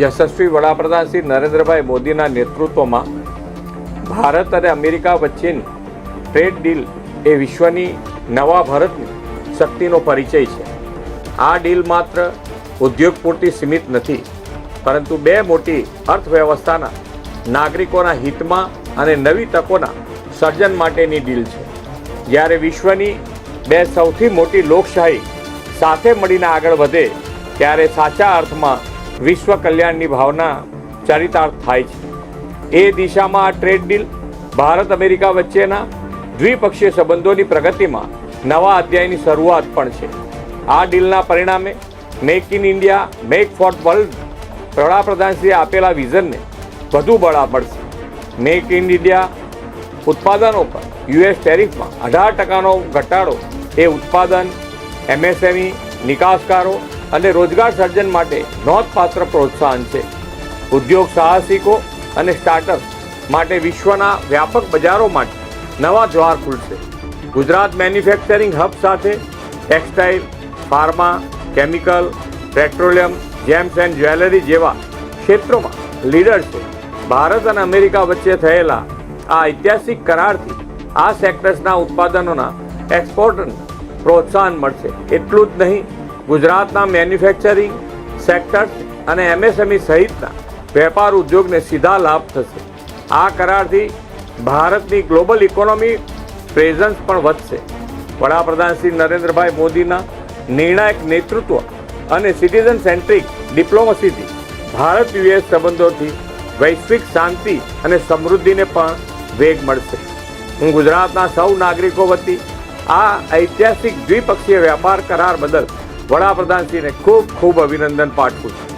યશસ્વી વડાપ્રધાન શ્રી નરેન્દ્રભાઈ મોદીના નેતૃત્વમાં ભારત અને અમેરિકા વચ્ચેની ટ્રેડ ડીલ એ વિશ્વની નવા ભારતની શક્તિનો પરિચય છે. આ ડીલ માત્ર ઉદ્યોગ પૂરતી સીમિત નથી, પરંતુ બે મોટી અર્થવ્યવસ્થાના નાગરિકોના હિતમાં અને નવી તકોના સર્જન માટેની ડીલ છે. જ્યારે વિશ્વની બે સૌથી મોટી લોકશાહી સાથે મળીને આગળ વધે ત્યારે સાચા અર્થમાં વિશ્વ કલ્યાણની ભાવના ચરિતાર્થ થાય છે. એ દિશામાં આ ટ્રેડ ડીલ ભારત અમેરિકા વચ્ચેના દ્વિપક્ષીય સંબંધોની પ્રગતિમાં નવા અધ્યાયની શરૂઆત પણ છે. આ ડીલના પરિણામે make in India, make for world વડાપ્રધાનશ્રીએ આપેલા વિઝનને વધુ બળ મળશે. મેક ઇન ઇન્ડિયા ઉત્પાદનો પર યુએસ ટેરિફમાં 18% ઘટાડો એ ઉત્પાદન, એમએસએમઈ, નિકાસકારો અને રોજગાર સર્જન માટે નોંધપાત્ર પ્રોત્સાહન છે. ઉદ્યોગ સાહસિકો અને સ્ટાર્ટઅપ માટે વિશ્વના વ્યાપક બજારો માટે નવા દ્વાર ખુલશે. ગુજરાત મેન્યુફેક્ચરિંગ હબ સાથે textile, pharma, chemical, petroleum, gems and jewellery જેવા ક્ષેત્રોમાં લીડર છે. ભારત અને અમેરિકા વચ્ચે થયેલા આ ઐતિહાસિક કરારથી આ સેક્ટર્સના ઉત્પાદનોના એક્સપોર્ટને પ્રોત્સાહન મળશે. એટલું જ નહીં, ગુજરાતના મેન્યુફેક્ચરિંગ સેક્ટર્સ અને એમએસએમઈ સહિતના વેપાર ઉદ્યોગને સીધા લાભ થશે. આ કરારથી ભારતની ગ્લોબલ ઇકોનોમી પ્રેઝન્સ પણ વધશે. વડાપ્રધાન શ્રી નરેન્દ્રભાઈ મોદીના નિર્ણાયક નેતૃત્વ અને સિટીઝન સેન્ટ્રિક ડિપ્લોમસીથી ભારત યુએસ સંબંધોથી વૈશ્વિક શાંતિ અને સમૃદ્ધિને પણ વેગ મળશે. હું ગુજરાતના સૌ નાગરિકો વતી આ ઐતિહાસિક દ્વિપક્ષીય વ્યાપાર કરાર બદલ વડાપ્રધાનશ્રીને ખૂબ ખૂબ અભિનંદન પાઠવું છું.